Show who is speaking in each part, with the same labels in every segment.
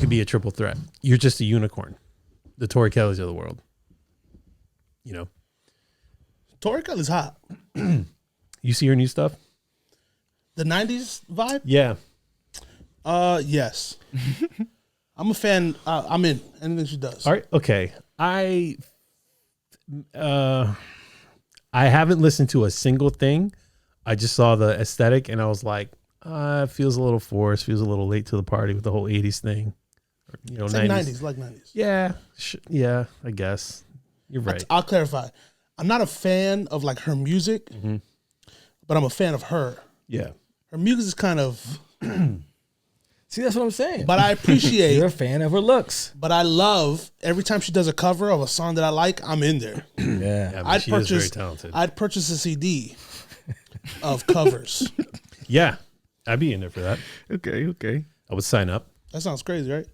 Speaker 1: could be a triple threat. You're just a unicorn. The Tori Kellys of the world. You know.
Speaker 2: Tori Kelly's hot.
Speaker 1: You see her new stuff?
Speaker 2: The 90s vibe?
Speaker 1: Yeah.
Speaker 2: Yes. I'm a fan. I'm in anything she does.
Speaker 1: All right. Okay. I haven't listened to a single thing. I just saw the aesthetic and I was like, it feels a little forced, feels a little late to the party with the whole 80s thing. Or, you know,
Speaker 2: it's
Speaker 1: 90s.
Speaker 2: like 90s.
Speaker 1: Yeah. Yeah, I guess. You're right.
Speaker 2: I'll clarify. I'm not a fan of like her music, but I'm a fan of her.
Speaker 1: Yeah.
Speaker 2: Her music is kind of...
Speaker 3: See, that's what I'm saying.
Speaker 2: But I appreciate...
Speaker 3: You're a fan of her looks.
Speaker 2: But I love every time she does a cover of a song that I like, I'm in there.
Speaker 1: Yeah, she is very talented.
Speaker 2: I'd purchase a CD of covers.
Speaker 1: Yeah, I'd be in there for that.
Speaker 3: Okay.
Speaker 1: I would sign up.
Speaker 2: That sounds crazy, right?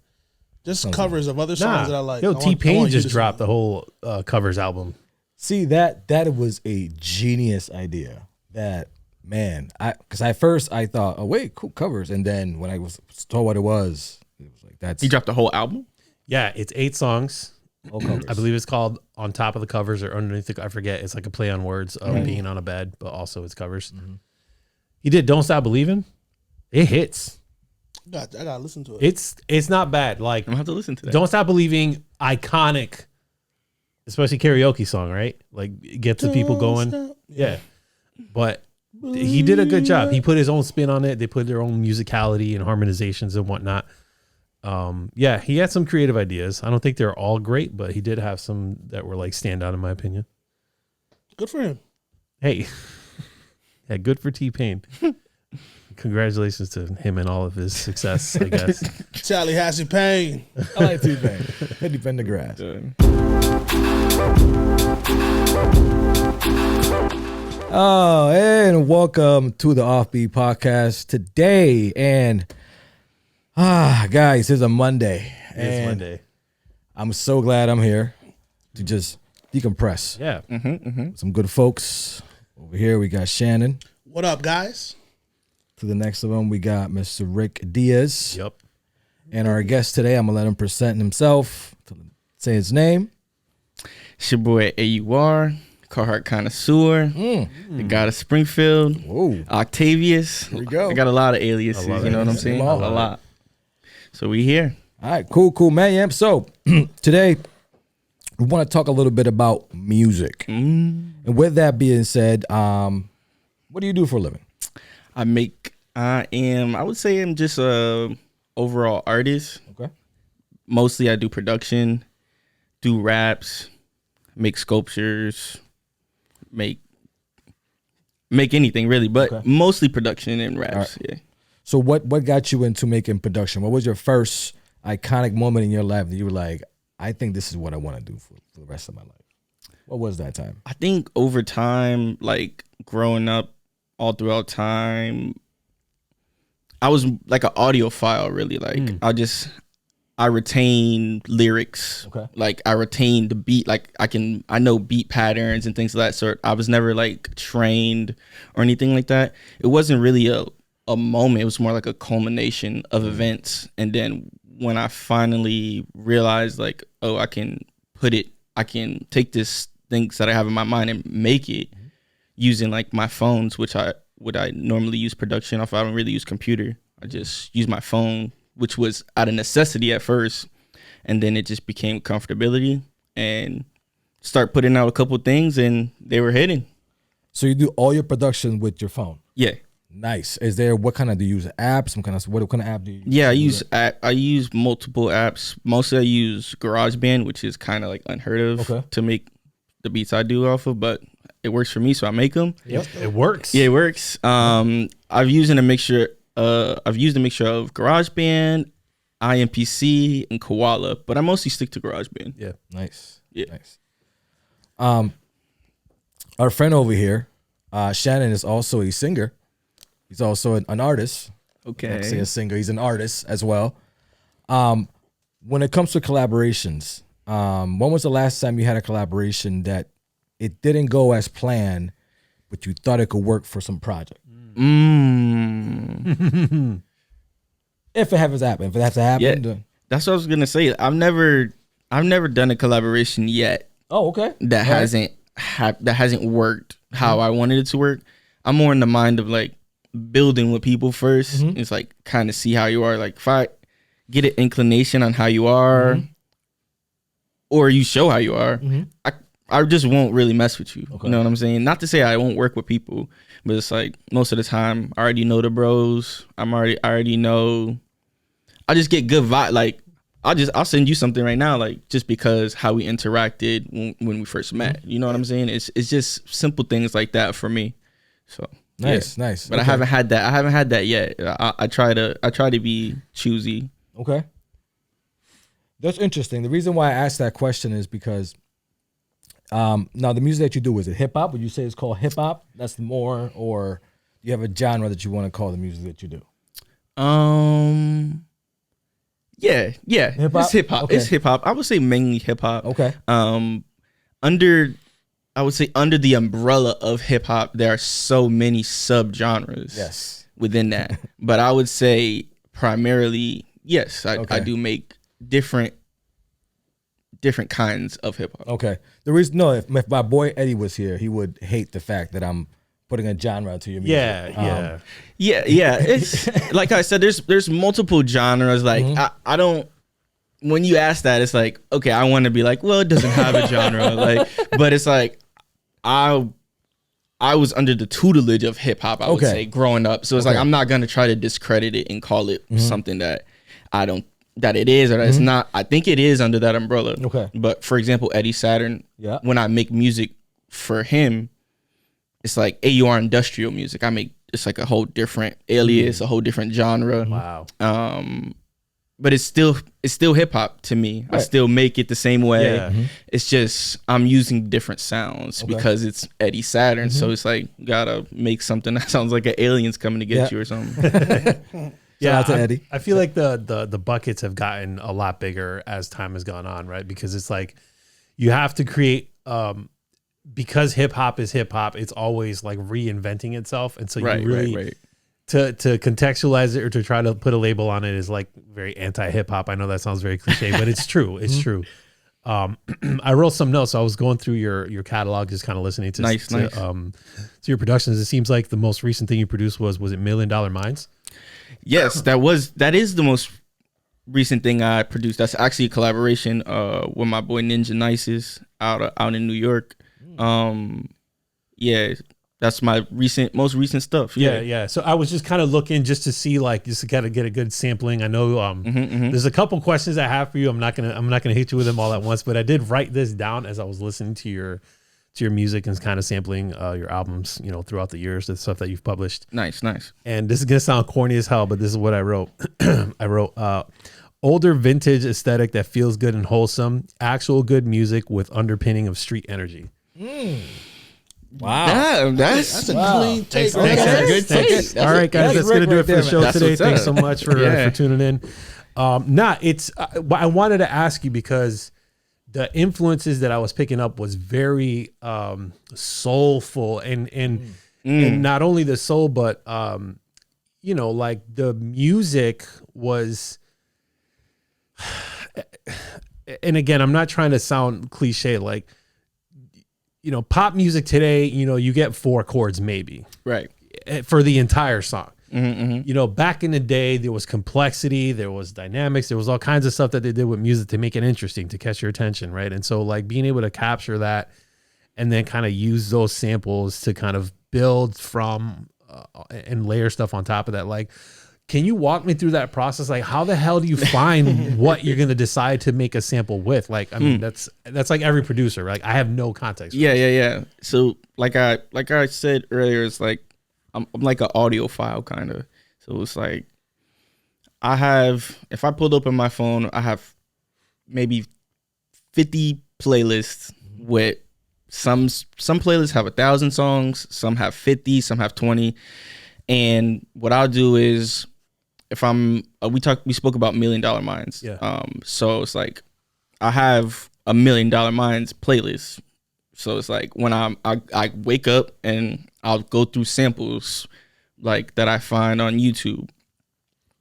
Speaker 2: Just covers of other songs that I like.
Speaker 1: Yo, T-Pain just dropped the whole covers album.
Speaker 3: See, that was a genius idea. That, man, because at first I thought, oh wait, cool covers, and then when I was told what it was like that's.
Speaker 4: He dropped the whole album.
Speaker 1: Yeah, it's 8 songs.
Speaker 3: All covers.
Speaker 1: I believe it's called On Top of the Covers or Underneath the, I forget. It's like a play on words of being on a bed, but also it's covers. He did Don't Stop Believing. It hits.
Speaker 2: I gotta listen to it.
Speaker 1: It's not bad. Like,
Speaker 4: I'm gonna have to listen to that.
Speaker 1: Don't Stop Believing, iconic, especially karaoke song, right? Like, gets the people going. Yeah. But he did a good job. He put his own spin on it. They put their own musicality and harmonizations and whatnot. Yeah, he had some creative ideas. I don't think they're all great, but he did have some that were like stand out in my opinion.
Speaker 2: Good for him.
Speaker 1: Hey, yeah, good for T-Pain. Congratulations to him and all of his success, I guess.
Speaker 2: Tallahassee Pain.
Speaker 3: I like T-Pain. They defend the grass. Oh, and welcome to the Offbeat Podcast today. And guys, it's a Monday.
Speaker 1: It's Monday.
Speaker 3: I'm so glad I'm here to just decompress.
Speaker 1: Yeah.
Speaker 3: Some good folks. Over here we got Shannon.
Speaker 2: What up, guys?
Speaker 3: To the next of them, we got Mr. Rick Diaz.
Speaker 1: Yep.
Speaker 3: And our guest today, I'm going to let him present himself, say his name.
Speaker 4: It's your boy AUR, Carhartt Connoisseur, the God of Springfield, Octavius.
Speaker 3: Here we go.
Speaker 4: I got a lot of aliases, you know what I'm saying? A lot. So we here.
Speaker 3: All right, cool, man. Yeah. So today, we want to talk a little bit about music. And with that being said, what do you do for a living?
Speaker 4: I would say I'm just a overall artist.
Speaker 3: Okay.
Speaker 4: Mostly I do production, do raps, make sculptures, make anything really, but mostly production and raps. Right. Yeah.
Speaker 3: So what got you into making production? What was your first iconic moment in your life that you were like, I think this is what I want to do for the rest of my life? What was that time? I
Speaker 4: think over time, like growing up, all throughout time, I was like an audiophile, really. Like I retain lyrics. Okay. Like I retain the beat. Like I know beat patterns and things of that sort. I was never like trained or anything like that. It wasn't really a moment. It was more like a culmination of events. And then when I finally realized like, oh, I can take this things that I have in my mind and make it using like my phones, which I normally use production off. I don't really use computer. I just use my phone, which was out of necessity at first, and then it just became comfortability and start putting out a couple things, and they were hitting.
Speaker 3: So you do all your production with your phone?
Speaker 4: Yeah.
Speaker 3: Nice. What kind of do you use? Apps? What kind of app do you use?
Speaker 4: Yeah, I use multiple apps. Mostly I use GarageBand, which is kind of like unheard of to make the beats I do off of, but it works for me, so I make them.
Speaker 1: Yep, it works.
Speaker 4: Yeah, it works. I've used a mixture of GarageBand, IMPC, and Koala, but I mostly stick to GarageBand.
Speaker 3: Yeah, nice.
Speaker 4: Yeah,
Speaker 3: nice. Our friend over here, Shannon, is also a singer. He's also an artist.
Speaker 4: Okay,
Speaker 3: I say a singer. He's an artist as well. When it comes to collaborations, when was the last time you had a collaboration that it didn't go as planned, but you thought it could work for some project? If it happens to happen. If it has to happen,
Speaker 4: That's what I was gonna say. I've never done a collaboration yet
Speaker 3: Oh, okay.
Speaker 4: that hasn't worked how I wanted it to work. I'm more in the mind of like building with people 1st. It's like kind of see how you are. Like if I get an inclination on how you are, or you show how you are, I just won't really mess with you.
Speaker 3: Okay.
Speaker 4: You know what I'm saying? Not to say I won't work with people, but it's like most of the time I already know the bros. I already know. I just get good vibe. Like I'll send you something right now, like just because how we interacted when we first met. You know what I'm saying? It's just simple things like that for me. So
Speaker 3: Nice.
Speaker 4: but I haven't had that. I haven't had that yet. I try to be choosy.
Speaker 3: Okay. That's interesting. The reason why I asked that question is because now the music that you do, is it hip hop? Would you say it's called hip hop? That's more, or do you have a genre that you want to call the music that you do?
Speaker 4: Yeah.
Speaker 3: Hip-hop?
Speaker 4: It's hip hop.
Speaker 3: Okay.
Speaker 4: It's hip hop. I would say mainly hip hop.
Speaker 3: Okay.
Speaker 4: Under the umbrella of hip hop, there are so many subgenres.
Speaker 3: Yes.
Speaker 4: Within that, but I would say primarily, yes, I do make different kinds of hip hop.
Speaker 3: Okay. The reason, no, if my boy Eddie was here, he would hate the fact that I'm putting a genre to your music.
Speaker 4: Yeah. It's like I said, there's multiple genres. Like I don't. When you ask that, it's like, okay, I want to be like, well, it doesn't have a genre. Like, but it's like I was under the tutelage of hip hop, I would say, growing up. So it's like I'm not gonna try to discredit it and call it something that that it is or that it's not. I think it is under that umbrella.
Speaker 3: Okay.
Speaker 4: But for example, Eddie Saturn, when I make music for him, it's like AUR industrial music. It's like a whole different alias, a whole different genre.
Speaker 1: Wow.
Speaker 4: But it's still hip hop to me. Right. I still make it the same way. Yeah. It's just I'm using different sounds because it's Eddie Saturn. So it's like gotta make something that sounds like an alien's coming to get you or something.
Speaker 3: Shout out to Eddie.
Speaker 1: I feel like the buckets have gotten a lot bigger as time has gone on, right? Because it's like you have to create because hip hop is hip hop, it's always like reinventing itself. And so you really to contextualize it or to try to put a label on it is like very anti-hip hop. I know that sounds very cliche, but it's true. It's true. I wrote some notes. So I was going through your catalog, just kind of listening to your productions. It seems like the most recent thing you produced was it $1 Million Minds?
Speaker 4: Yes, that is the most recent thing I produced. That's actually a collaboration with my boy Ninja Nices out in New York. That's my most recent stuff.
Speaker 1: Yeah. So I was just kind of looking just to see, like, just to kind of get a good sampling. I know there's a couple questions I have for you. I'm not gonna hit you with them all at once, but I did write this down as I was listening to your music and kind of sampling your albums, throughout the years, the stuff that you've published.
Speaker 4: Nice.
Speaker 1: And this is gonna sound corny as hell, but this is what I wrote. I wrote older vintage aesthetic that feels good and wholesome, actual good music with underpinning of street energy.
Speaker 3: Wow.
Speaker 2: That's a clean take.
Speaker 1: Thanks.
Speaker 2: Okay.
Speaker 4: Good take.
Speaker 1: All right, guys, that's going to do it for the show today. Thanks so much for tuning in. I wanted to ask you because the influences that I was picking up was very soulful and not only the soul, but like the music was. And again, I'm not trying to sound cliche, like. Pop music today, you get 4 chords maybe.
Speaker 4: Right.
Speaker 1: For the entire song.
Speaker 4: Mm-hmm.
Speaker 1: Back in the day, there was complexity, there was dynamics, there was all kinds of stuff that they did with music to make it interesting, to catch your attention, right? And so, like, being able to capture that and then kind of use those samples to kind of build from and layer stuff on top of that, like, can you walk me through that process? Like, how the hell do you find what you're going to decide to make a sample with? Like, I mean, that's like every producer. Like, I have no context.
Speaker 4: Yeah. So like I said earlier, it's like, I'm like an audiophile kind of. So it's like, if I pulled open my phone, I have maybe 50 playlists with some playlists have 1,000 songs, some have 50, some have 20. And what I'll do is, if we spoke about $1 Million Minds.
Speaker 1: Yeah.
Speaker 4: So it's like I have a $1 Million Minds playlist. So it's like when I wake up and I'll go through samples like that I find on YouTube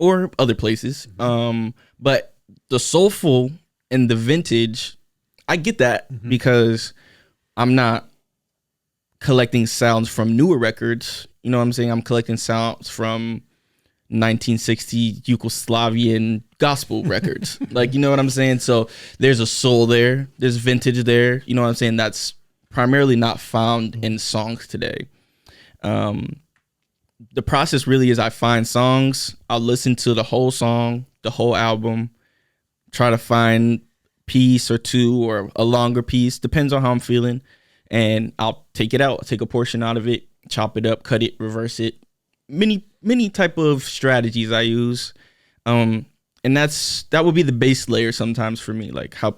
Speaker 4: or other places. But the soulful and the vintage, I get that because I'm not collecting sounds from newer records. You know what I'm saying? I'm collecting sounds from 1960 Yugoslavian gospel records. Like, you know what I'm saying? So there's a soul there. There's vintage there. You know what I'm saying? That's primarily not found in songs today. The process really is I find songs. I'll listen to the whole song, the whole album, try to find piece or two or a longer piece. Depends on how I'm feeling. And I'll take it out, take a portion out of it, chop it up, cut it, reverse it. Many type of strategies I use. And that would be the base layer sometimes for me, like how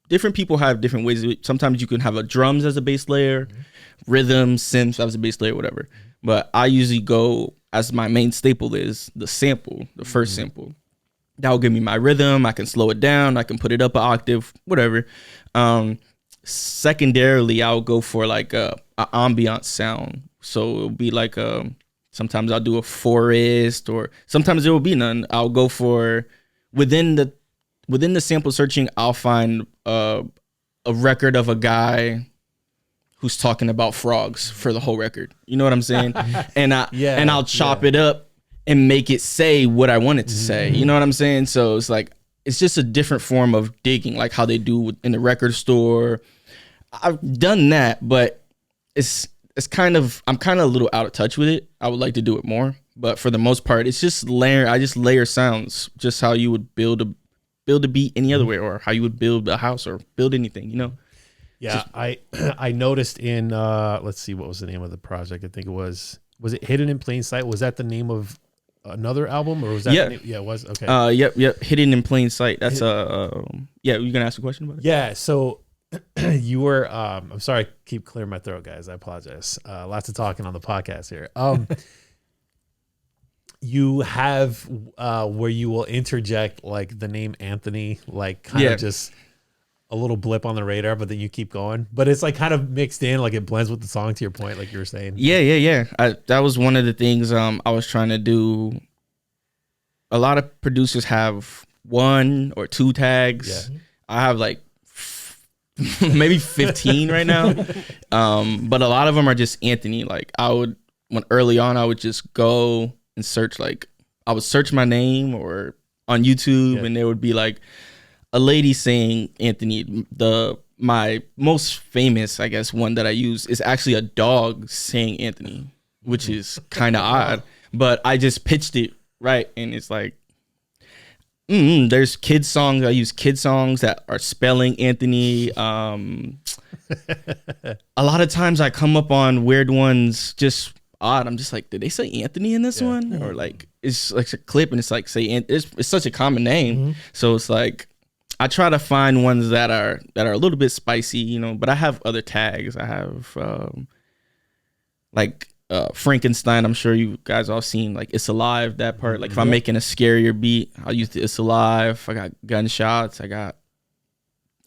Speaker 4: different people have different ways. Sometimes you can have a drums as a base layer, rhythm, synths as a base layer, whatever. But I usually go as my main staple is the sample, the first sample. That will give me my rhythm. I can slow it down. I can put it up an octave, whatever. Secondarily, I'll go for like a ambient sound. So it'll be like sometimes I'll do a forest, or sometimes there will be none. I'll go for within the sample searching. I'll find a record of a guy who's talking about frogs for the whole record. You know what I'm saying? And I'll chop it up and make it say what I want it to say. You know what I'm saying? So it's like it's just a different form of digging, like how they do in the record store. I've done that, but I'm kind of a little out of touch with it. I would like to do it more, but for the most part, it's just I just layer sounds, just how you would build a beat any other way, or how you would build a house or build anything, you know?
Speaker 1: Yeah, I noticed in let's see, what was the name of the project? I think it was it Hidden in Plain Sight? Was that the name of another album, or was that the name? Yeah, it was. Okay.
Speaker 4: Yep. Hidden in Plain Sight. That's yeah. You gonna ask a question about it?
Speaker 1: Yeah. So you were. I'm sorry, I keep clearing my throat, guys. I apologize. Lots of talking on the podcast here. You have where you will interject like the name Anthony, like kind of just a little blip on the radar, but then you keep going. But it's like kind of mixed in, like it blends with the song, to your point, like you were saying.
Speaker 4: Yeah. That was one of the things I was trying to do. A lot of producers have 1 or 2 tags. Yeah. I have like maybe 15 right now. But a lot of them are just Anthony. Like early on, I would just go and search, like I would search my name or on YouTube, and there would be like a lady saying Anthony. My most famous, I guess, one that I use is actually a dog saying Anthony, which is kind of odd, but I just pitched it right. And it's like, there's kids songs. I use kid songs that are spelling Anthony. A lot of times I come up on weird ones, just odd. I'm just like, did they say Anthony in this one? Or like, it's like a clip and it's like, it's such a common name. So it's like, I try to find ones that are a little bit spicy, you know, but I have other tags. I have Frankenstein. I'm sure you guys all seen like It's Alive, that part. Like if I'm making a scarier beat, I'll use the It's Alive. I got gunshots. I got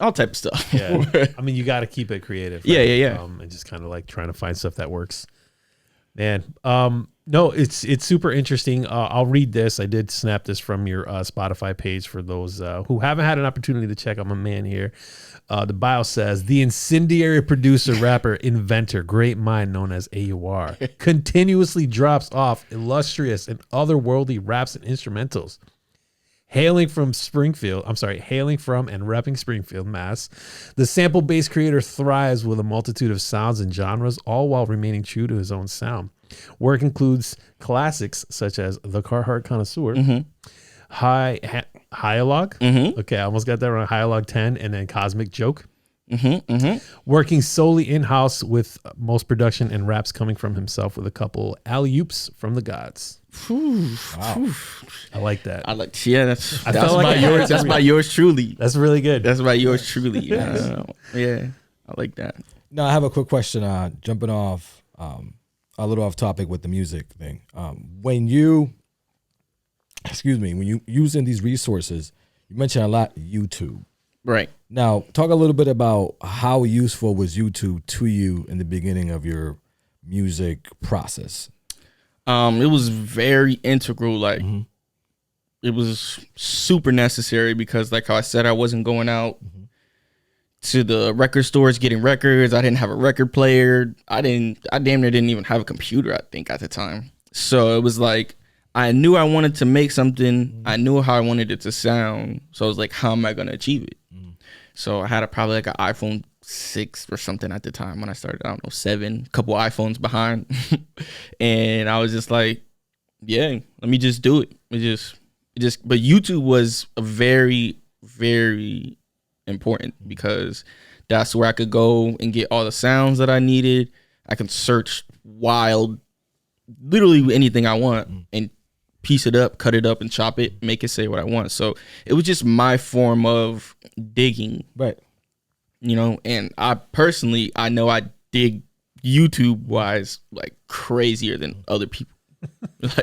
Speaker 4: all type of stuff.
Speaker 1: Yeah. I mean, you got to keep it creative. Right?
Speaker 4: Yeah.
Speaker 1: And just kind of like trying to find stuff that works. Man, no, it's super interesting. I'll read this. I did snap this from your Spotify page for those who haven't had an opportunity to check out my man here. The bio says, the incendiary producer, rapper, inventor, great mind known as AUR, continuously drops off illustrious and otherworldly raps and instrumentals. Hailing from and repping Springfield, Mass., the sample-based creator thrives with a multitude of sounds and genres, all while remaining true to his own sound. Work includes classics such as the Carhartt Connoisseur, Highalog, okay, I almost got that wrong, Highalog 10, and then Cosmic Joke. Working solely in-house with most production and raps coming from himself with a couple alley-oops from the gods. Wow. I like that.
Speaker 4: That's by yours. That's by yours truly.
Speaker 1: That's really good.
Speaker 4: That's by yours truly. Yeah, I like that.
Speaker 3: Now I have a quick question. Jumping off a little off topic with the music thing. When you using these resources, you mentioned a lot YouTube.
Speaker 4: Right.
Speaker 3: Now talk a little bit about how useful was YouTube to you in the beginning of your music process.
Speaker 4: It was very integral. Like it was super necessary because, like how I said, I wasn't going out to the record stores getting records. I didn't have a record player. I damn near didn't even have a computer, I think, at the time. So it was like, I knew I wanted to make something. I knew how I wanted it to sound. So I was like, how am I going to achieve it? So I had probably like an iPhone 6 or something at the time when I started. I don't know, 7, a couple iPhones behind. And I was just like, yeah, let me just do it. But YouTube was a very, very important because that's where I could go and get all the sounds that I needed. I can search literally anything I want and piece it up, cut it up, and chop it, make it say what I want. So it was just my form of digging,
Speaker 3: Right.
Speaker 4: you know. And I personally, I know I dig YouTube wise like crazier than other people.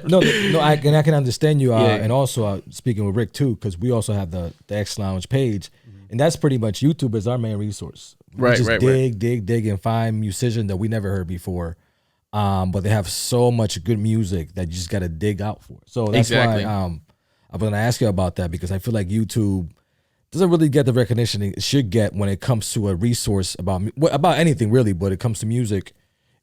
Speaker 3: No, I can understand you. And also speaking with Rick too, because we also have the X Lounge page, and that's pretty much YouTube is our main resource. We just dig, and find musicians that we never heard before. But they have so much good music that you just got to dig out for. So that's why I'm going to ask you about that, because I feel like YouTube doesn't really get the recognition it should get when it comes to a resource about anything really, but it comes to music,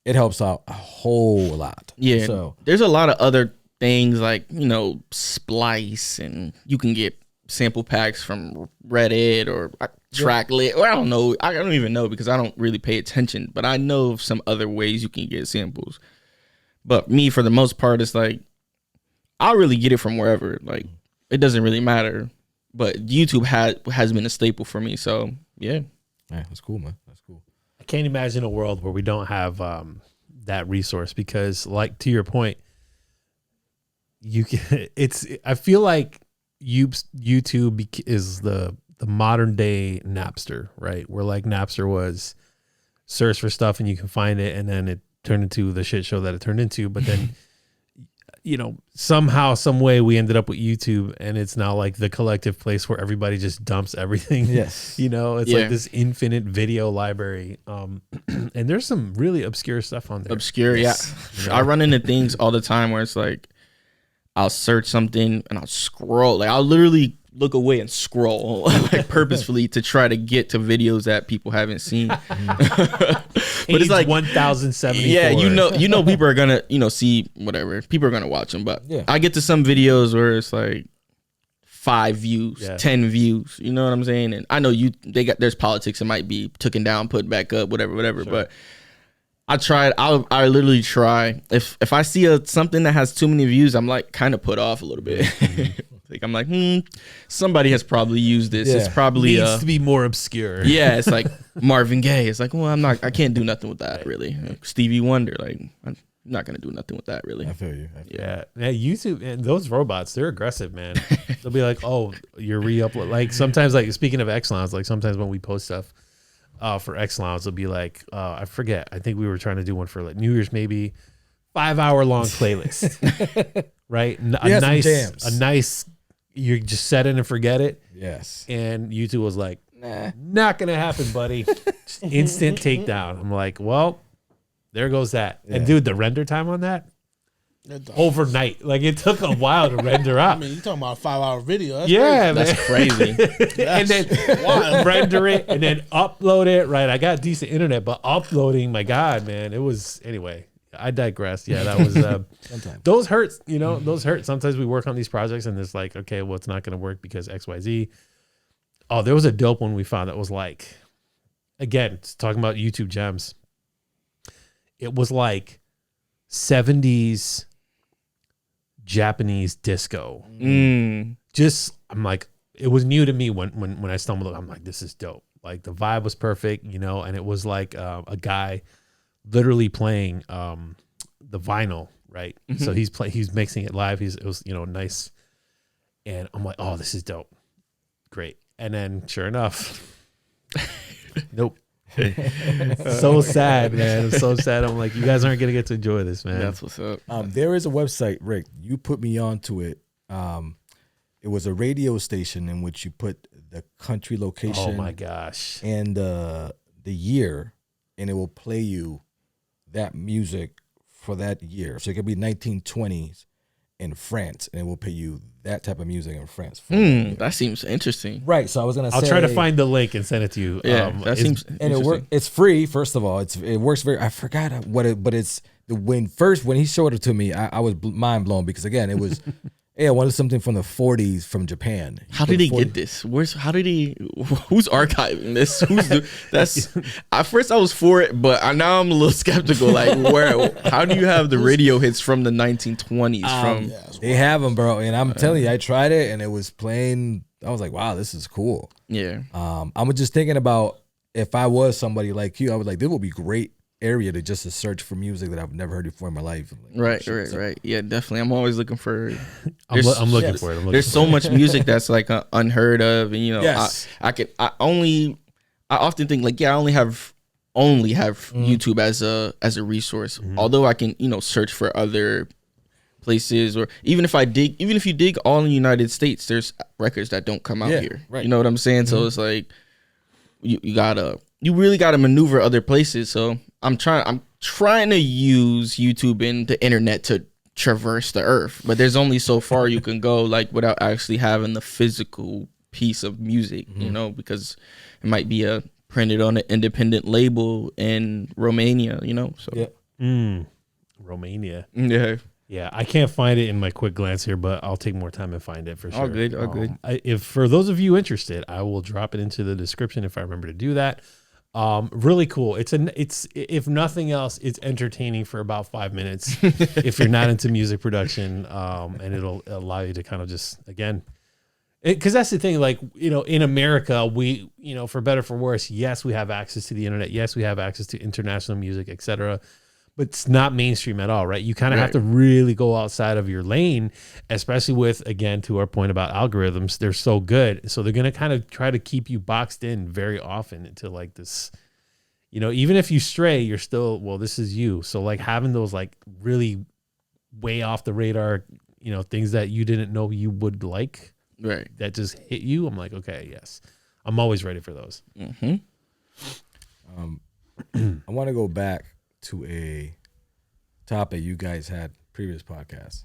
Speaker 3: it helps out a whole lot.
Speaker 4: Yeah.
Speaker 3: So
Speaker 4: there's a lot of other things like, you know, Splice, and you can get sample packs from Reddit or Tracklit, or I don't know. I don't even know because I don't really pay attention, but I know of some other ways you can get samples. But me, for the most part, it's like, I'll really get it from wherever. Like, it doesn't really matter. But YouTube has been a staple for me. So, yeah.
Speaker 3: Yeah, that's cool, man. That's cool.
Speaker 1: I can't imagine a world where we don't have that resource because, like, to your point, you can. I feel like YouTube is the modern day Napster, right? Where like Napster was search for stuff and you can find it, and then it turned into the shit show that it turned into. But then, you know, somehow, some way, we ended up with YouTube, and it's now like the collective place where everybody just dumps everything.
Speaker 3: Yes,
Speaker 1: you know, it's like this infinite video library. And there's some really obscure stuff on there.
Speaker 4: Obscure, yes. Yeah. You know? I run into things all the time where it's like, I'll search something and I'll scroll. Like, I'll literally look away and scroll like purposefully to try to get to videos that people haven't seen. But it's like 1074. Yeah, you know, people are gonna, you know, see whatever. People are gonna watch them. But I get to some videos where it's like 5 views, 10 views. You know what I'm saying? And I know there's politics. It might be taken down, put back up, whatever. Sure. But I literally try. If I see something that has too many views, I'm like kind of put off a little bit. Like, I'm like, somebody has probably used this. Yeah. It's probably
Speaker 1: needs to be more obscure.
Speaker 4: Yeah, it's like Marvin Gaye. It's like, well, I can't do nothing with that really. Like Stevie Wonder, like I'm not gonna do nothing with that really.
Speaker 3: I feel you.
Speaker 1: Yeah, YouTube and those robots, they're aggressive, man. They'll be like, oh, you're re-upload. Like sometimes, like speaking of X Lounge, like sometimes when we post stuff for X Lounge, they'll be like, I forget. I think we were trying to do one for like New Year's, maybe 5-hour long playlist, right? A nice. You just set it and forget it.
Speaker 3: Yes.
Speaker 1: And YouTube was like, nah, not gonna happen, buddy. Just instant takedown. I'm like, well, there goes that. Yeah. And dude, the render time on that, overnight. Like, it took a while to render up.
Speaker 2: I mean, you're talking about a 5-hour video.
Speaker 4: That's crazy.
Speaker 1: And then render it and then upload it. Right. I got decent internet, but uploading, my God, man, it was anyway. I digress. Yeah, that was those hurt. You know, those hurt. Sometimes we work on these projects and it's like, okay, well, it's not going to work because XYZ. Oh, there was a dope one we found that was like, again, talking about YouTube gems. It was like 70s Japanese disco. Just, I'm like, it was new to me when I stumbled. I'm like, this is dope. Like, the vibe was perfect, you know, and it was like a guy literally playing the vinyl, right? Mm-hmm. So he's mixing it live. It was, you know, nice. And I'm like, oh, this is dope. Great. And then sure enough, nope. So sad, man. I'm so sad. I'm like, you guys aren't gonna get to enjoy this, man.
Speaker 4: That's what's up.
Speaker 3: There is a website, Rick. You put me onto it. It was a radio station in which you put the country location.
Speaker 1: Oh my gosh.
Speaker 3: And the year, and it will play you that music for that year. So it could be 1920s, in France, and it will pay you that type of music in France. For that year.
Speaker 4: That seems interesting.
Speaker 3: Right. So I was gonna say
Speaker 1: I'll try to find the link and send it to you.
Speaker 4: Yeah, that seems
Speaker 3: and
Speaker 4: interesting.
Speaker 3: it's free. First of all, it works very. I forgot what it, but it's when he showed it to me, I was mind blown because again, it was. Yeah, I wanted something from the 40s from Japan.
Speaker 4: How did he get this? Who's archiving this? That's at first I was for it, but now I'm a little skeptical. Like, how do you have the radio hits from the 1920s?
Speaker 3: They have them, bro, and I'm telling you, I tried it and it was playing. I was like, wow, this is cool.
Speaker 4: Yeah.
Speaker 3: I was just thinking about if I was somebody like you, I was like, this would be great area to search for music that I've never heard before in my life. Like,
Speaker 4: Right. Yeah, definitely. I'm always looking for.
Speaker 1: I'm looking for it.
Speaker 4: There's so much music that's like unheard of, and
Speaker 3: Yes.
Speaker 4: I often think like, I only have YouTube as a resource. Although I can search for other places, or even if you dig all in the United States, there's records that don't come out here.
Speaker 3: Right.
Speaker 4: You know what I'm saying? So it's like you really gotta maneuver other places. So I'm trying to use YouTube and the internet to traverse the earth, but there's only so far you can go, like, without actually having the physical piece of music, because it might be printed on an independent label in Romania, So
Speaker 1: Romania.
Speaker 4: Yeah.
Speaker 1: I can't find it in my quick glance here, but I'll take more time and find it for sure.
Speaker 4: All good.
Speaker 1: If for those of you interested, I will drop it into the description if I remember to do that. Really cool. It's if nothing else, it's entertaining for about 5 minutes if you're not into music production, and it'll allow you to kind of just, again, because that's the thing, like, in America, we, for better, for worse, yes, we have access to the internet. Yes, we have access to international music, etc. But it's not mainstream at all, right? You kind of have to really go outside of your lane, especially with, again, to our point about algorithms, they're so good. So they're going to kind of try to keep you boxed in very often into like this, even if you stray, you're still, well, this is you. So like having those like really way off the radar, things that you didn't know you would like,
Speaker 4: Right.
Speaker 1: that just hit you. I'm like, okay, yes, I'm always ready for those.
Speaker 3: I want to go back to a topic you guys had previous podcasts,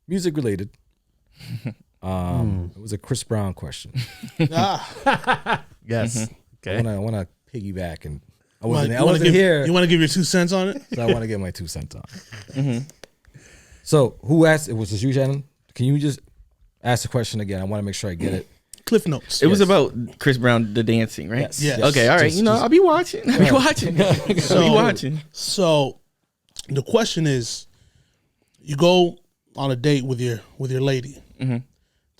Speaker 3: music related. It was a Chris Brown question.
Speaker 1: Yes. Okay.
Speaker 3: I want to piggyback, and I
Speaker 2: You
Speaker 3: wasn't here.
Speaker 2: You want to give your 2 cents on it?
Speaker 3: So I want to get my 2 cents on it. So who asked? It was this you, Shannon? Can you just ask the question again? I want to make sure I get it.
Speaker 2: Cliff Notes.
Speaker 4: It was about Chris Brown, the dancing, right?
Speaker 3: Yes.
Speaker 4: Okay, all right. I'll be watching. I'll be watching.
Speaker 2: So the question is, you go on a date with your lady to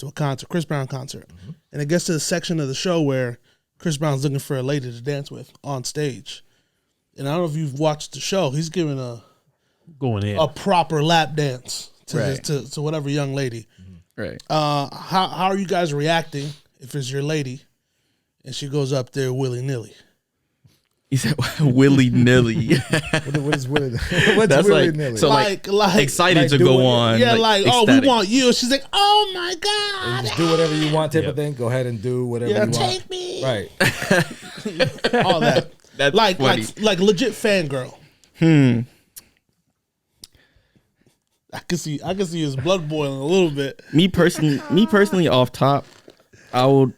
Speaker 2: a concert, Chris Brown concert, and it gets to the section of the show where Chris Brown's looking for a lady to dance with on stage. And I don't know if you've watched the show. He's giving a proper lap dance to whatever young lady.
Speaker 4: Right.
Speaker 2: How are you guys reacting if it's your lady and she goes up there willy-nilly?
Speaker 4: He said willy nilly.
Speaker 3: What is willy?
Speaker 4: That's
Speaker 3: willy
Speaker 4: like
Speaker 3: nilly?
Speaker 4: so like excited to go on.
Speaker 2: Yeah, like
Speaker 4: ecstatic.
Speaker 2: we want you. She's like, oh my God.
Speaker 3: Just do whatever you want, type of thing. Go ahead and do whatever you want.
Speaker 2: Take me.
Speaker 3: Right.
Speaker 2: All that.
Speaker 4: That's
Speaker 2: like
Speaker 4: funny.
Speaker 2: like legit fangirl. I can see his blood boiling a little bit.
Speaker 4: Me personally, off top, I would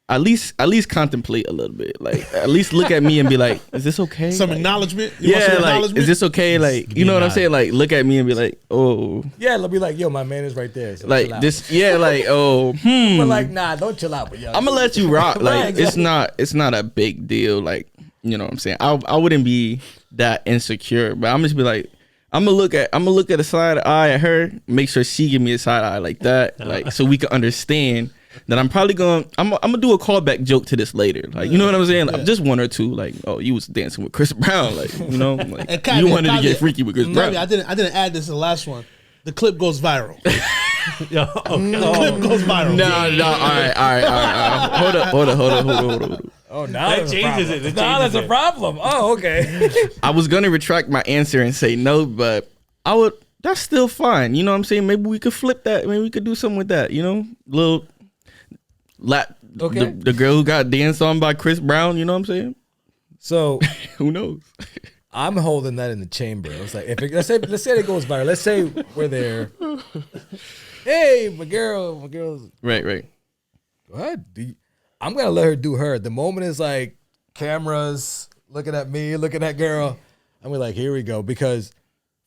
Speaker 4: at least contemplate a little bit. Like, at least look at me and be like, "Is this okay?"
Speaker 2: Some
Speaker 4: like,
Speaker 2: acknowledgement. You want some
Speaker 4: like,
Speaker 2: acknowledgement?
Speaker 4: is this okay? Like, you know what I'm saying? Like, look at me and be like, "Oh."
Speaker 3: Yeah, they'll be like, yo, my man is right there. So
Speaker 4: Like
Speaker 3: chill out.
Speaker 4: this, yeah, like, oh,
Speaker 3: But like, nah, don't chill out. But yo,
Speaker 4: I'm gonna let you rock. Like,
Speaker 3: Right, exactly.
Speaker 4: it's not a big deal. Like, you know what I'm saying? I wouldn't be that insecure, but I'm just be like, I'm gonna look at a side eye at her, make sure she give me a side eye like that, like, so we can understand that I'm probably I'm gonna do a callback joke to this later. Like, you know what I'm saying? Like, just one or two, like, oh, you was dancing with Chris Brown, like, you know, like, you wanted to get freaky with Chris Brown.
Speaker 2: I didn't add this to the last one. The clip goes viral. The clip goes viral.
Speaker 4: No, all right. Hold up.
Speaker 3: oh, now
Speaker 1: That
Speaker 3: there's a
Speaker 1: changes
Speaker 3: problem.
Speaker 1: it.
Speaker 3: Now there's a problem. Oh, okay.
Speaker 4: I was gonna retract my answer and say no, but that's still fine. You know what I'm saying? Maybe we could flip that. Maybe we could do something with that. You know, little
Speaker 3: Okay.
Speaker 4: the girl who got danced on by Chris Brown. You know what I'm saying?
Speaker 3: So
Speaker 4: Who knows?
Speaker 3: I'm holding that in the chamber. It's like if let's say it goes viral. Let's say we're there. Hey, my girl's
Speaker 4: Right.
Speaker 3: go ahead. I'm gonna let her do her. The moment is like cameras looking at me, looking at girl. I'm like, here we go. Because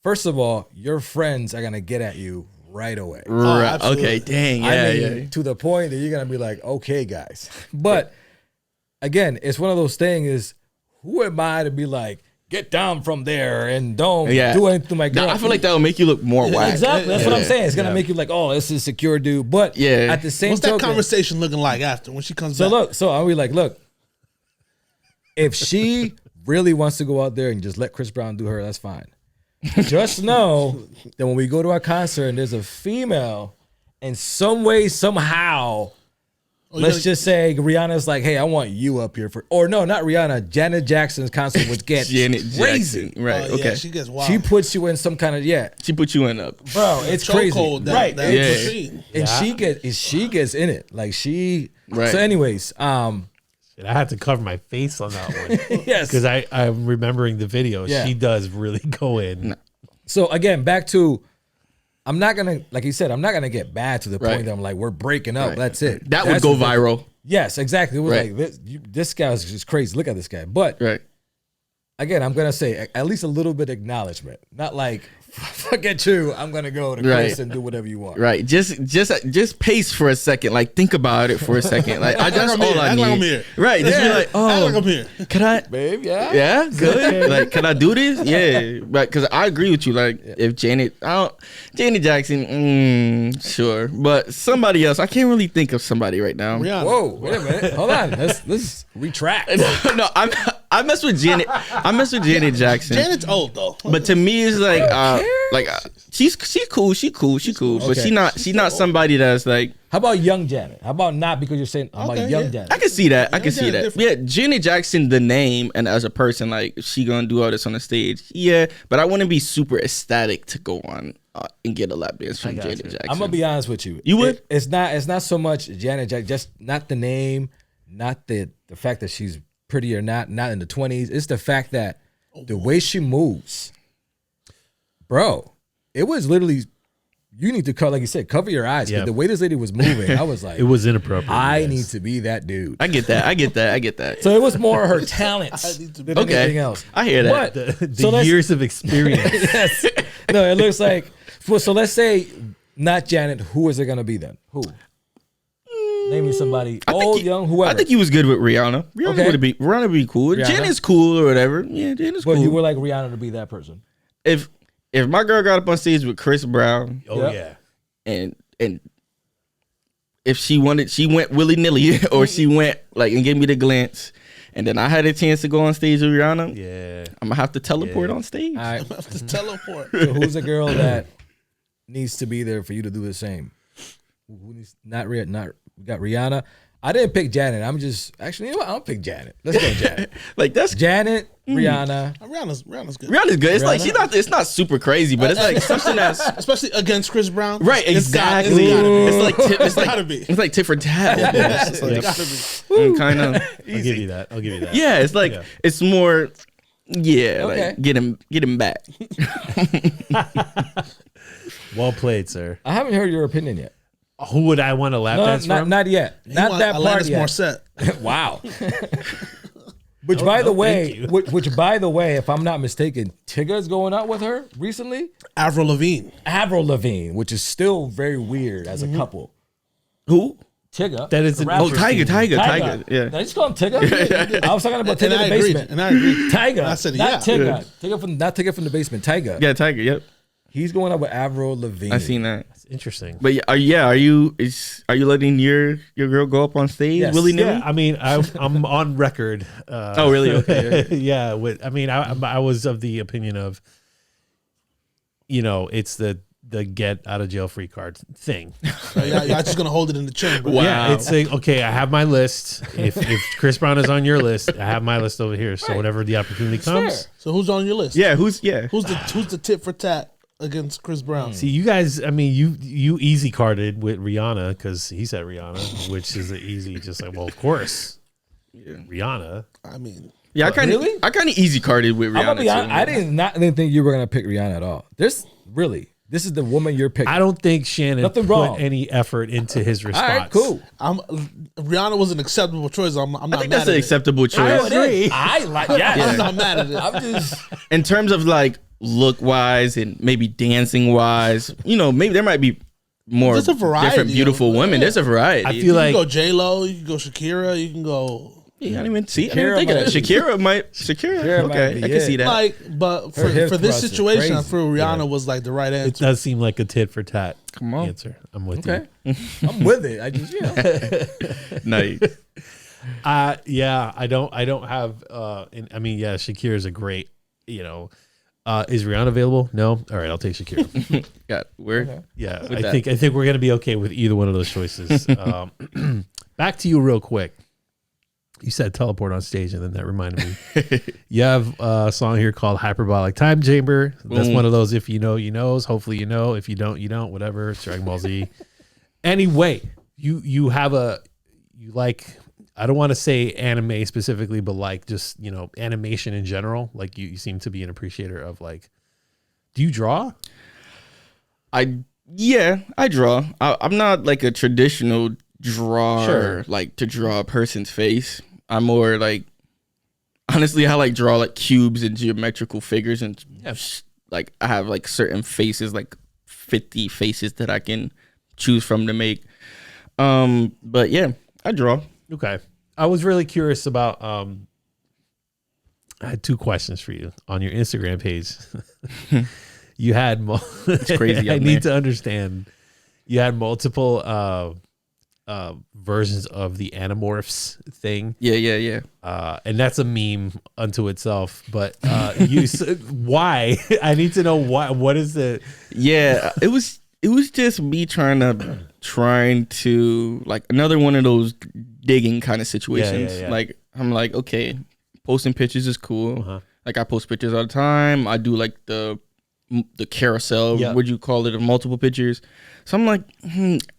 Speaker 3: first of all, your friends are gonna get at you right away.
Speaker 4: Right. Okay. Dang. Yeah.
Speaker 3: To the point that you're gonna be like, okay, guys. But again, it's one of those things. Is who am I to be like, get down from there and don't do anything to my girl?
Speaker 4: I feel like that will make you look more whack.
Speaker 3: Exactly. That's what I'm saying. It's gonna make you like, oh, this is a secure dude. But at the same
Speaker 2: what's
Speaker 3: token,
Speaker 2: that conversation looking like after when she comes back?
Speaker 3: So I'll be like, look, if she really wants to go out there and just let Chris Brown do her, that's fine. Just know that when we go to our concert and there's a female, in some way, somehow, let's just say Rihanna's like, hey, I want you up here for, or no, not Rihanna, Janet Jackson's concert would get crazy.
Speaker 4: Right. Okay.
Speaker 2: She gets wild.
Speaker 3: She puts you in some kind of
Speaker 4: She put you in
Speaker 3: bro, it's crazy.
Speaker 2: Right.
Speaker 3: And she gets in it. Like she So anyways,
Speaker 1: I had to cover my face on that one.
Speaker 3: yes.
Speaker 1: Because I'm remembering the video.
Speaker 3: Yeah.
Speaker 1: She does really go in.
Speaker 3: So again, back to, I'm not gonna, like you said, I'm not gonna get bad to the point that I'm like, we're breaking up. That's it.
Speaker 4: That would go viral.
Speaker 3: Yes, exactly. It was like this guy is just crazy. Look at this guy. But again, I'm gonna say at least a little bit of acknowledgement. Not like forget you. I'm gonna go to Chris and do whatever you want.
Speaker 4: Right. Just pace for a second. Like think about it for a second. Like that's all I need. Right. Just be like, oh,
Speaker 2: I'm here.
Speaker 4: Can I,
Speaker 3: babe?
Speaker 4: Yeah. Good. Like, can I do this? Yeah. But because I agree with you. Like, if Janet Jackson, sure. But somebody else, I can't really think of somebody right now.
Speaker 2: Rihanna.
Speaker 3: Whoa, wait a minute. Hold on. Let's retract.
Speaker 4: No, I mess with Janet. I mess with Janet Jackson.
Speaker 2: Janet's old though.
Speaker 4: But to me, it's like she's cool. She cool. But she's not somebody that's like.
Speaker 3: How about young Janet? How about not because you're saying how about young Janet?
Speaker 4: I can see that. Yeah, Janet Jackson, the name, and as a person, like she gonna do all this on the stage. Yeah, but I wouldn't be super ecstatic to go on and get a lap dance from Janet Jackson.
Speaker 3: I'm gonna be honest with you.
Speaker 4: You would?
Speaker 3: It's not so much Janet Jackson, just not the name, not the fact that she's pretty or not in the 20s. It's the fact that the way she moves, bro. It was literally. You need to cover, like you said, cover your eyes. Because the way this lady was moving, I was like,
Speaker 1: it was inappropriate.
Speaker 3: I need to be that dude.
Speaker 4: I get that.
Speaker 3: So it was more her talents than anything else.
Speaker 4: I hear that.
Speaker 1: But the years of experience.
Speaker 3: Yes. No, it looks like. So let's say not Janet. Who is it gonna be then? Who? Name me somebody. Old, young, whoever.
Speaker 4: I think he was good with Rihanna. Rihanna would be cool.
Speaker 3: Rihanna?
Speaker 4: Janet's cool or whatever. Yeah, Janet's cool.
Speaker 3: But you would like Rihanna to be that person.
Speaker 4: If my girl got up on stage with Chris Brown, and if she went willy nilly, or she went like and gave me the glance, and then I had a chance to go on stage with Rihanna, I'm gonna have to teleport on stage.
Speaker 3: All right.
Speaker 2: I'm gonna have to teleport.
Speaker 3: So who's a girl that needs to be there for you to do the same? Who needs, not Rihanna. We got Rihanna. I didn't pick Janet. I'm just actually, you know what? I'll pick Janet. Let's go, Janet.
Speaker 4: Like that's
Speaker 3: Janet, Rihanna.
Speaker 2: Rihanna's good.
Speaker 4: Rihanna's good. It's like it's not super crazy, but it's like something that's
Speaker 2: especially against Chris Brown.
Speaker 4: Right, exactly. It's like tit for tat.
Speaker 2: It's gotta be.
Speaker 4: Kind of.
Speaker 1: I'll give you that.
Speaker 4: Yeah, it's like it's more. Yeah, like get him back.
Speaker 1: Well played, sir.
Speaker 3: I haven't heard your opinion yet.
Speaker 1: Who would I want to lap dance from?
Speaker 3: Not yet. Not that part yet.
Speaker 2: Morissette.
Speaker 3: Wow. Which by the way, if I'm not mistaken, Tigga's going out with her recently.
Speaker 2: Avril Lavigne,
Speaker 3: which is still very weird as a couple.
Speaker 4: Who?
Speaker 3: Tigga.
Speaker 1: That is
Speaker 4: Tiger. Yeah.
Speaker 3: Did I just call him Tigga? I was talking about Tigga in the basement.
Speaker 2: And I agree.
Speaker 3: Tiger.
Speaker 2: I said,
Speaker 3: not Tigga. Tigga from the basement. Tiger.
Speaker 4: Yeah, Tiger. Yep.
Speaker 3: He's going out with Avril Lavigne.
Speaker 4: I seen that.
Speaker 1: That's interesting.
Speaker 4: But are you letting your girl go up on stage willy nilly?
Speaker 1: Yeah, I mean, I'm on record.
Speaker 4: Oh, really? Okay.
Speaker 1: Yeah. I was of the opinion of, it's the get out of jail free card thing.
Speaker 2: Y'all just gonna hold it in the chamber.
Speaker 1: Wow. Yeah, it's like, okay, I have my list. If Chris Brown is on your list, I have my list over here. So whenever the opportunity comes.
Speaker 2: Fair. So who's on your list?
Speaker 4: Yeah, who's
Speaker 2: the tit for tat against Chris Brown?
Speaker 1: See, you guys, I mean, you easy carded with Rihanna because he said Rihanna, which is an easy, just like, well, of course. Rihanna.
Speaker 2: I mean,
Speaker 4: Yeah, I kind of easy carded with
Speaker 3: I'm
Speaker 4: Rihanna.
Speaker 3: gonna be honest,
Speaker 4: too.
Speaker 3: I didn't think you were gonna pick Rihanna at all. This is the woman you're picking.
Speaker 1: I don't think Shannon
Speaker 3: Nothing
Speaker 1: put
Speaker 3: wrong.
Speaker 1: any effort into his
Speaker 3: All
Speaker 1: response.
Speaker 3: right, cool.
Speaker 2: Rihanna was an acceptable choice. I'm not
Speaker 4: I think
Speaker 2: mad
Speaker 4: that's
Speaker 2: at
Speaker 4: an
Speaker 2: it.
Speaker 4: acceptable choice.
Speaker 1: I agree.
Speaker 3: I like yes.
Speaker 2: I'm not mad at it.
Speaker 3: I'm just
Speaker 4: In terms of like look wise and maybe dancing wise, maybe there might be more
Speaker 2: There's a variety
Speaker 4: different beautiful
Speaker 2: of-
Speaker 4: women.
Speaker 2: yeah.
Speaker 4: There's a variety.
Speaker 1: I feel
Speaker 2: You
Speaker 1: like
Speaker 2: can go J-Lo, you can go Shakira, you can go
Speaker 4: Yeah, I didn't even see. I
Speaker 3: Shakira
Speaker 4: didn't think of that.
Speaker 3: might-
Speaker 4: Shakira.
Speaker 3: might
Speaker 4: Okay,
Speaker 3: be
Speaker 4: I can
Speaker 3: it.
Speaker 4: see that.
Speaker 2: like, but
Speaker 3: Her hip
Speaker 2: for this
Speaker 3: thrust is
Speaker 2: situation, I
Speaker 3: crazy.
Speaker 2: feel Rihanna was like the right
Speaker 1: it
Speaker 2: answer.
Speaker 1: does seem like a tit for tat
Speaker 4: Come on.
Speaker 1: answer. I'm with
Speaker 3: okay. I'm with it. I just
Speaker 4: Nice.
Speaker 1: you. Yeah, I don't have. I mean, yeah, Shakira is a great. Is Rihanna available? No. All right, I'll take Shakira.
Speaker 4: Got word.
Speaker 3: Okay.
Speaker 1: Yeah,
Speaker 4: With
Speaker 1: I
Speaker 4: that.
Speaker 1: think we're gonna be okay with either one of those choices. Back to you real quick. You said teleport on stage, and then that reminded me. You have a song here called Hyperbolic Time Chamber. That's
Speaker 4: Boom.
Speaker 1: one of those if you know, you knows. Hopefully you know. If you don't, you don't. Whatever. It's Dragon Ball Z. Anyway, you have you like, I don't want to say anime specifically, but like just, animation in general. Like you seem to be an appreciator of like, do you draw?
Speaker 4: I draw. I'm not like a traditional drawer,
Speaker 1: Sure.
Speaker 4: like to draw a person's face. I'm more like, honestly, I like draw like cubes and geometrical figures, and like I have like certain faces, like 50 faces that I can choose from to make. But yeah, I draw.
Speaker 1: Okay. I was really curious about, I had two questions for you on your Instagram page. You had,
Speaker 4: It's crazy.
Speaker 1: I
Speaker 4: out
Speaker 1: need
Speaker 4: there.
Speaker 1: to understand. You had multiple versions of the Animorphs thing.
Speaker 4: Yeah.
Speaker 1: And that's a meme unto itself. But why? I need to know why. What is the?
Speaker 4: Yeah, it was just me trying to like another one of those digging kind of situations.
Speaker 1: Yeah.
Speaker 4: Like I'm like, okay, posting pictures is cool.
Speaker 1: Uh-huh.
Speaker 4: Like I post pictures all the time. I do like the carousel,
Speaker 1: Yeah.
Speaker 4: would you call it, of multiple pictures. So I'm like,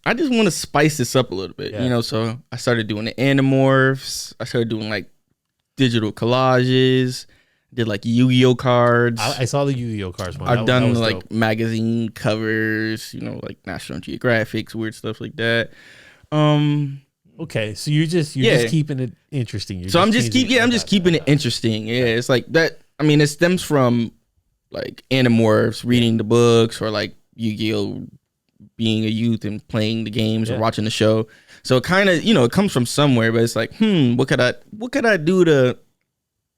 Speaker 4: I just want to spice this up a little bit,
Speaker 1: Yeah.
Speaker 4: So I started doing the Animorphs. I started doing like digital collages. Did like Yu-Gi-Oh cards.
Speaker 1: I saw the Yu-Gi-Oh cards one.
Speaker 4: I've
Speaker 1: That
Speaker 4: done
Speaker 1: was
Speaker 4: like
Speaker 1: dope.
Speaker 4: magazine covers, like National Geographics, weird stuff like that.
Speaker 1: Okay, so you're just keeping it interesting.
Speaker 4: So I'm just keeping it interesting. Yeah, it's like that. I mean, it stems from like Animorphs, reading the books, or like Yu-Gi-Oh, being a youth and playing the games or watching the show. So it kind of, it comes from somewhere, but it's like, what could I do to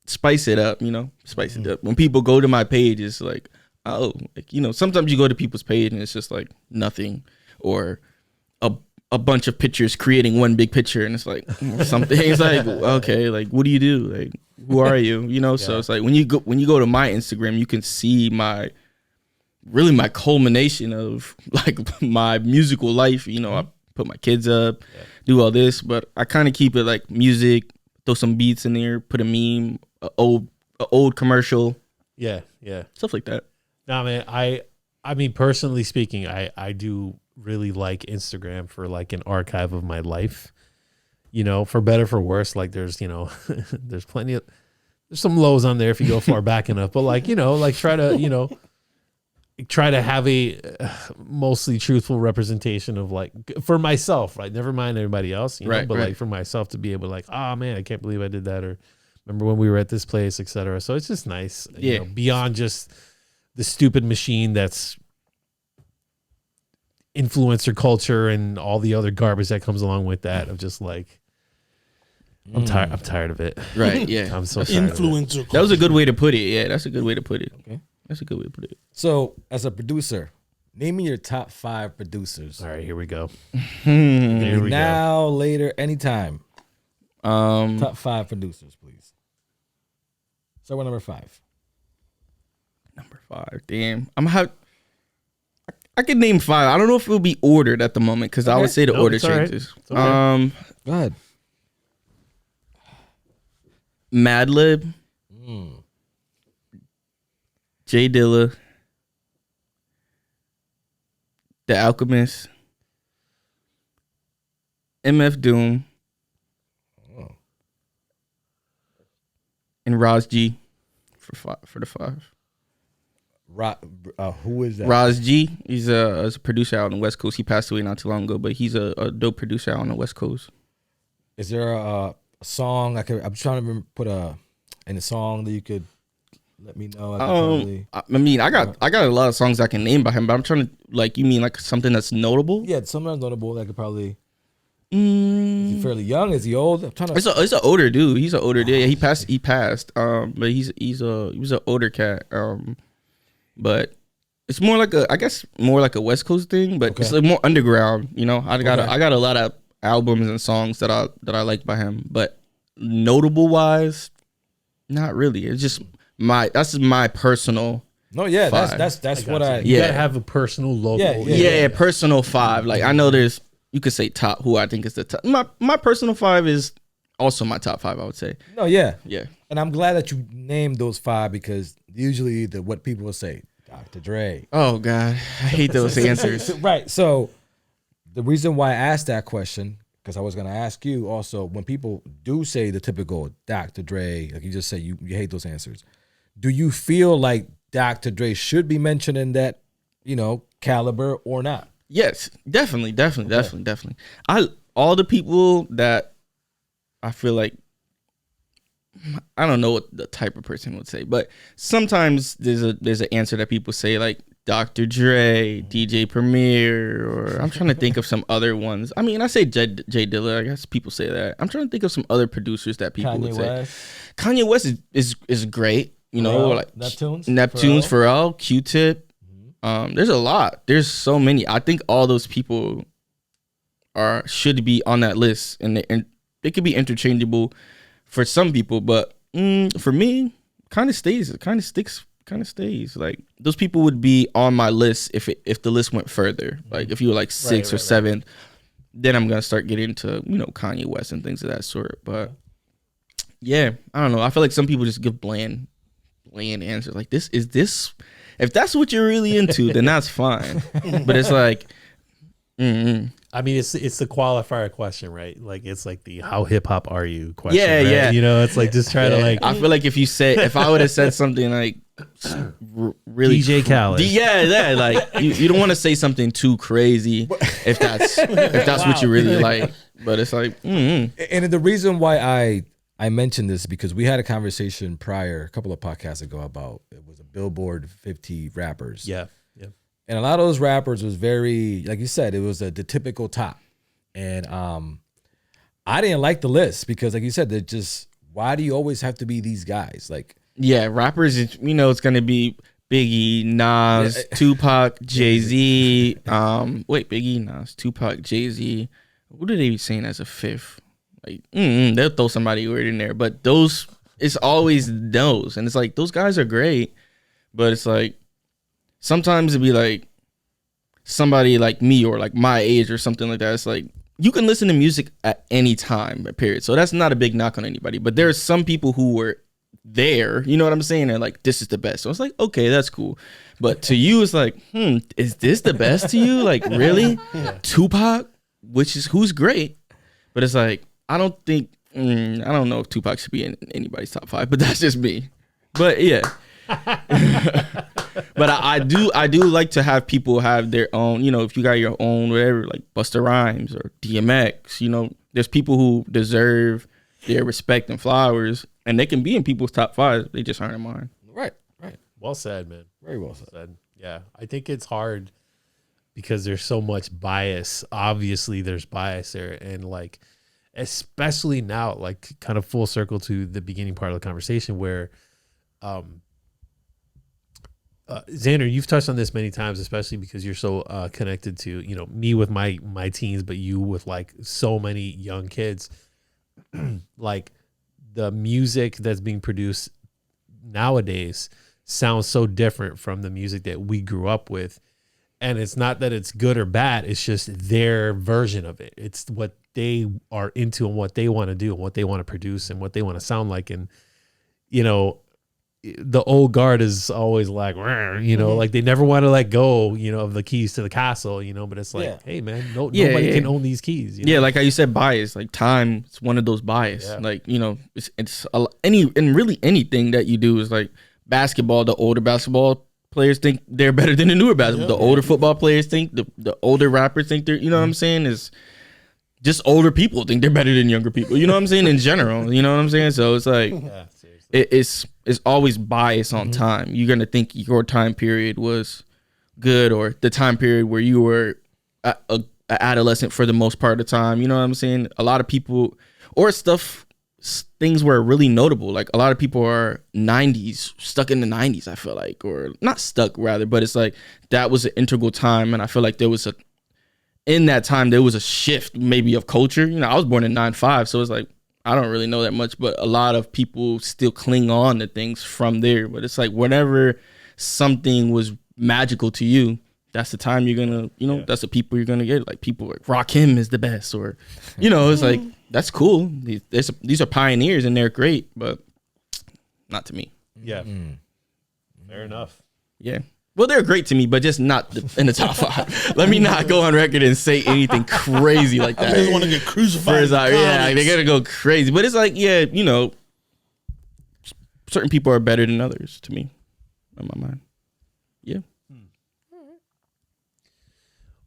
Speaker 4: spice it up? Spice it up. When people go to my page, it's like, oh, like, sometimes you go to people's page and it's just like nothing, or a bunch of pictures creating one big picture, and it's like something. It's like, okay, like what do you do? Like, who are you? So it's like when you go to my Instagram, you can see my culmination of like my musical life. I put my kids up, do all this, but I kind of keep it like music, throw some beats in there, put a meme, a old commercial,
Speaker 1: Yeah.
Speaker 4: stuff like that.
Speaker 1: Nah, man, I mean, personally speaking, I do really like Instagram for like an archive of my life, for better, for worse. Like there's, there's there's some lows on there if you go far back enough, but like, like try to have a mostly truthful representation of like, for myself, right? Never mind everybody else,
Speaker 4: Right,
Speaker 1: but
Speaker 4: right.
Speaker 1: like for myself to be able to like, oh man, I can't believe I did that. Or remember when we were at this place, etc. So it's just nice, beyond just the stupid machine that's influencer culture and all the other garbage that comes along with that, of just like, I'm tired of it.
Speaker 4: Right. Yeah.
Speaker 1: I'm so tired of it.
Speaker 2: Influencer.
Speaker 4: That was a good way to put it. Yeah, that's a good way to put it.
Speaker 3: Okay.
Speaker 4: That's a good way to put it.
Speaker 3: So, as a producer, name me your top 5 producers.
Speaker 1: All right, here we go. Here we go.
Speaker 3: Now, later, anytime. Top 5 producers, please. So, we're number 5.
Speaker 4: Number 5. Damn. I could name 5. I don't know if it will be ordered at the moment, because I would say the
Speaker 1: No,
Speaker 4: order
Speaker 1: it's all right.
Speaker 4: changes.
Speaker 1: It's okay.
Speaker 3: Go ahead.
Speaker 4: Madlib, Jay Dilla, The Alchemist, MF Doom, and Raz G for the 5.
Speaker 3: Who is that?
Speaker 4: Raz G, he's a producer out on the West Coast. He passed away not too long ago, but he's a dope producer out on the West Coast.
Speaker 3: Is there a song I'm trying to remember, put in a song that you could let me know?
Speaker 4: I got a lot of songs I can name by him, but I'm trying to, like, you mean like something that's notable?
Speaker 3: Yeah, something that's notable that could probably. Is he fairly young? Is he old? I'm trying to.
Speaker 4: It's an older dude. He's an older dude. Yeah, he passed. But he was an older cat. But it's more like a West Coast thing, but it's like more underground. You know, I got a lot of albums and songs that I like by him, but notable wise, not really. It's just that's my personal.
Speaker 3: No, yeah,
Speaker 4: 5.
Speaker 3: that's what I.
Speaker 1: You gotta have a personal local.
Speaker 4: Yeah, personal 5. Like I know you could say top. Who I think is the top. My personal 5 is also my top 5. I would say.
Speaker 3: No, yeah.
Speaker 4: Yeah.
Speaker 3: And I'm glad that you named those 5 because usually what people will say, Dr. Dre.
Speaker 4: Oh God, I hate those answers.
Speaker 3: Right. So the reason why I asked that question, because I was going to ask you also, when people do say the typical Dr. Dre, like you just say, you hate those answers. Do you feel like Dr. Dre should be mentioned in that, caliber or not?
Speaker 4: Yes, definitely. All the people that I feel like, I don't know what the type of person would say, but sometimes there's an answer that people say like Dr. Dre, DJ Premier, or I'm trying to think of some other ones. I mean, I say Jay Dilla. I guess people say that. I'm trying to think of some other producers that people would say. Kanye West is great. Like Neptunes, Pharrell, Q-Tip. There's a lot. There's so many. I think all those people should be on that list, and they could be interchangeable for some people, but for me, kind of stays. It kind of sticks. Kind of stays. Like those people would be on my list if the list went further. Like if you were like 6th or 7th, then I'm gonna start getting into Kanye West and things of that sort. But yeah, I don't know. I feel like some people just give bland answers. Like this. If that's what you're really into, then that's fine. But it's like,
Speaker 1: I mean, it's the qualifier question, right? Like it's like the how hip hop are you question.
Speaker 4: Yeah,
Speaker 1: right?
Speaker 4: yeah.
Speaker 1: It's like just try to like.
Speaker 4: I feel like if I would have said something like really
Speaker 1: DJ Khaled.
Speaker 4: Yeah. Like you don't want to say something too crazy if that's what you really like. But it's like,
Speaker 3: And the reason why I mentioned this because we had a conversation a couple of podcasts ago about it was a Billboard 50 rappers.
Speaker 1: Yeah.
Speaker 3: And a lot of those rappers was very, like you said, it was the typical top. And I didn't like the list because, like you said, they're just, why do you always have to be these guys? Like,
Speaker 4: yeah, rappers, it's going to be Biggie, Nas, Tupac, Jay-Z. Biggie, Nas, Tupac, Jay-Z. Who did they be saying as a 5th? Like, they'll throw somebody weird in there. But it's always those. And it's like, those guys are great. But it's like, sometimes it'd be like somebody like me or like my age or something like that. It's like you can listen to music at any time, period. So that's not a big knock on anybody. But there's some people who were there, you know what I'm saying? They're like, this is the best. So it's like, okay, that's cool. But to you, it's like, is this the best to you? Like, really? Yeah. Tupac, who's great. But it's like, I don't know if Tupac should be in anybody's top 5, but that's just me. But yeah. But I do like to have people have their own, if you got your own whatever, like Busta Rhymes or DMX, there's people who deserve their respect and flowers, and they can be in people's top 5. They just aren't in mine.
Speaker 3: Right.
Speaker 1: Well said, man.
Speaker 3: Very well said.
Speaker 1: Yeah, I think it's hard because there's so much bias. Obviously, there's bias there, and like, especially now, like, kind of full circle to the beginning part of the conversation where, Xander, you've touched on this many times, especially because you're so connected to, me with my teens, but you with like so many young kids. Like the music that's being produced nowadays sounds so different from the music that we grew up with. And it's not that it's good or bad. It's just their version of it. It's what they are into and what they want to do and what they want to produce and what they want to sound like. And, the old guard is always like, you know, like they never want to let go, you know, of the keys to the castle, you know, but it's like, hey man, nobody can own these keys. You know?
Speaker 4: Yeah, like how you said, bias, like time, it's one of those bias. Yeah. Like, you know, really anything that you do is like basketball. The older basketball players think they're better than the newer basketball. The older football players think, the older rappers think they're, you know what I'm saying, is just older people think they're better than younger people. You know what I'm saying? In general, you know what I'm saying? So it's like, it's always bias on time. You're gonna think your time period was good, or the time period where you were a adolescent for the most part of the time. You know what I'm saying? A lot of people, or things were really notable. Like a lot of people are 90s, stuck in the 90s. I feel like, or not stuck rather, but it's like that was an integral time, and I feel like in that time there was a shift maybe of culture. You know, I was born in 95, so it's like, I don't really know that much, but a lot of people still cling on to things from there. But it's like whenever something was magical to you, that's the time you're gonna, you know, that's the people you're gonna get. Like people like Rakim is the best, or, you know, it's like, that's cool. These are pioneers and they're great, but not to me.
Speaker 1: Yeah, fair enough.
Speaker 4: Yeah. Well, they're great to me, but just not in the top 5. Let me not go on record and say anything crazy like that.
Speaker 2: I just want to get crucified.
Speaker 4: Yeah, they gotta go crazy. But it's like, yeah, you know, certain people are better than others to me, in my mind. Yeah.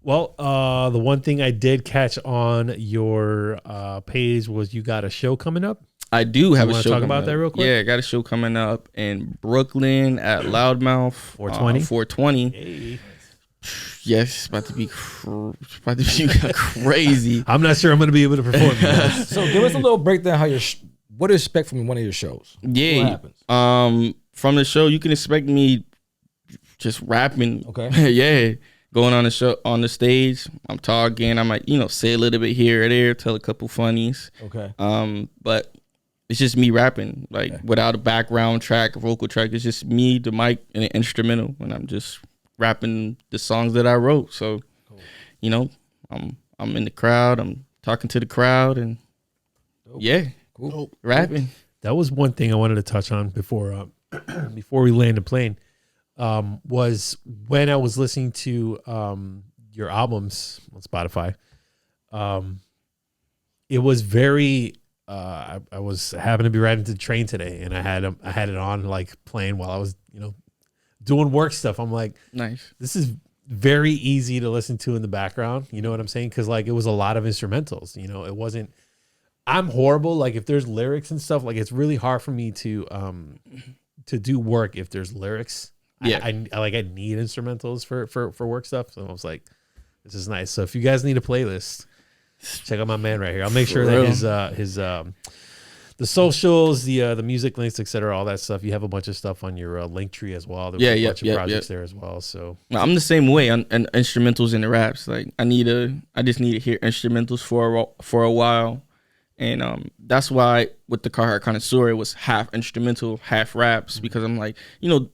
Speaker 1: Well, the one thing I did catch on your page was you got a show coming up.
Speaker 4: I do have a show.
Speaker 1: Talk about that real quick.
Speaker 4: Yeah, I got a show coming up in Brooklyn at Loudmouth.
Speaker 1: 420.
Speaker 4: 420.
Speaker 1: Hey.
Speaker 4: Yes, about to be crazy.
Speaker 1: I'm not sure I'm going to be able to perform.
Speaker 3: So give us a little breakdown what to expect from one of your shows.
Speaker 4: Yeah. What happens? From the show, you can expect me just rapping.
Speaker 3: Okay.
Speaker 4: Yeah. Going on the stage. I'm talking. I might, you know, say a little bit here or there, tell a couple funnies.
Speaker 3: Okay.
Speaker 4: But it's just me rapping, like without a background track, a vocal track. It's just me, the mic, and an instrumental, and I'm just rapping the songs that I wrote. So, you know, I'm in the crowd. I'm talking to the crowd, and rapping.
Speaker 1: That was one thing I wanted to touch on before we land the plane. Was when I was listening to your albums on Spotify. It was very. I was having to be riding to the train today, and I had it on like playing while I was, you know, doing work stuff. I'm like,
Speaker 4: nice.
Speaker 1: This is very easy to listen to in the background. You know what I'm saying? Because like it was a lot of instrumentals. You know, it wasn't. I'm horrible. Like if there's lyrics and stuff, like it's really hard for me to do work if there's lyrics.
Speaker 4: Yeah,
Speaker 1: I need instrumentals for work stuff. So I was like, this is nice. So if you guys need a playlist, check out my man right here. I'll make sure that his the socials, the music links, etc., all that stuff. You have a bunch of stuff on your link tree as well. There's a bunch of projects there as well. So
Speaker 4: I'm the same way on instrumentals in the raps. Like I just need to hear instrumentals for a while, and that's why with the Carhartt Connoisseur it was half instrumental, half raps, because I'm like, you know,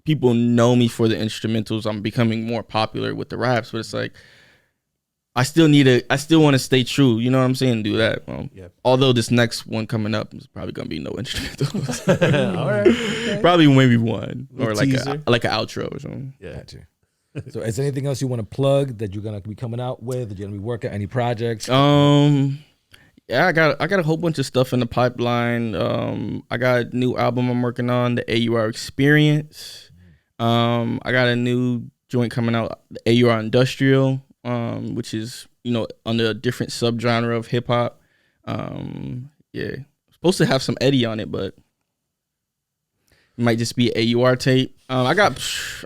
Speaker 4: people know me for the instrumentals. I'm becoming more popular with the raps, but it's like I still want to stay true. You know what I'm saying? Do that. Although this next one coming up is probably gonna be no instrumentals.
Speaker 1: All right. Okay.
Speaker 4: Probably maybe one or like
Speaker 1: teaser.
Speaker 4: an outro or something.
Speaker 1: Yeah.
Speaker 3: Gotcha. So is there anything else you want to plug that you're gonna be coming out with? That you're gonna be working any projects?
Speaker 4: Yeah, I got a whole bunch of stuff in the pipeline. I got a new album I'm working on, the AUR Experience. I got a new joint coming out, the AUR Industrial, which is, you know, under a different subgenre of hip hop. Yeah, supposed to have some Eddie on it, but it might just be an AUR tape. I got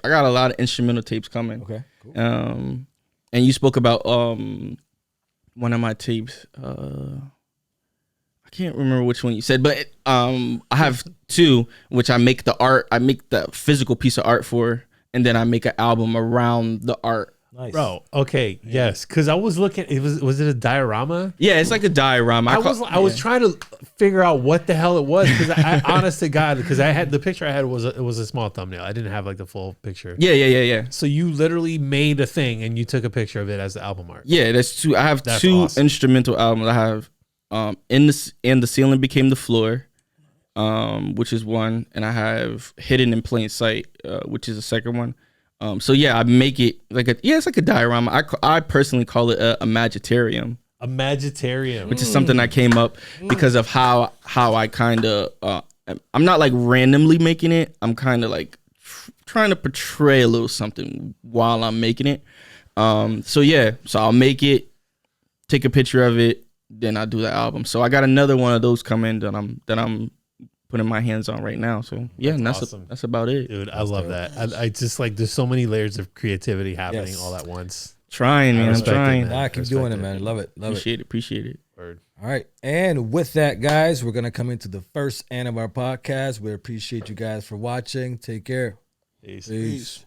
Speaker 4: a lot of instrumental tapes coming.
Speaker 3: Okay, cool.
Speaker 4: And you spoke about one of my tapes. I can't remember which one you said, but I have two, which I make the physical piece of art for, and then I make an album around the art.
Speaker 3: Nice.
Speaker 1: Bro, okay, yes, because I was looking. Was it a diorama?
Speaker 4: Yeah, it's like a diorama.
Speaker 1: I was trying to figure out what the hell it was, because I honest to God, because I had the picture I had was a small thumbnail. I didn't have like the full picture.
Speaker 4: Yeah.
Speaker 1: So you literally made a thing and you took a picture of it as the album art.
Speaker 4: Yeah, that's two. I have two awesome instrumental albums. I have In the Ceiling Became the Floor, which is one, and I have Hidden in Plain Sight, which is the second one. So yeah, I make it it's like a diorama. I personally call it a magitarium.
Speaker 1: A magitarium,
Speaker 4: which is something I came up because of how I kind of I'm not like randomly making it. I'm kind of like trying to portray a little something while I'm making it. So I'll make it, take a picture of it, then I'll do the album. So I got another one of those coming that I'm putting my hands on right now. So yeah, that's awesome. That's about it,
Speaker 1: dude. I love that. I just like there's so many layers of creativity happening all at once.
Speaker 4: Trying, man. I'm trying.
Speaker 3: Nah, keep doing it, man. Love it.
Speaker 4: Appreciate it.
Speaker 1: Word.
Speaker 3: All right. And with that, guys, we're going to come into the first end of our podcast. We appreciate you guys for watching. Take care.
Speaker 1: Peace.
Speaker 2: Peace.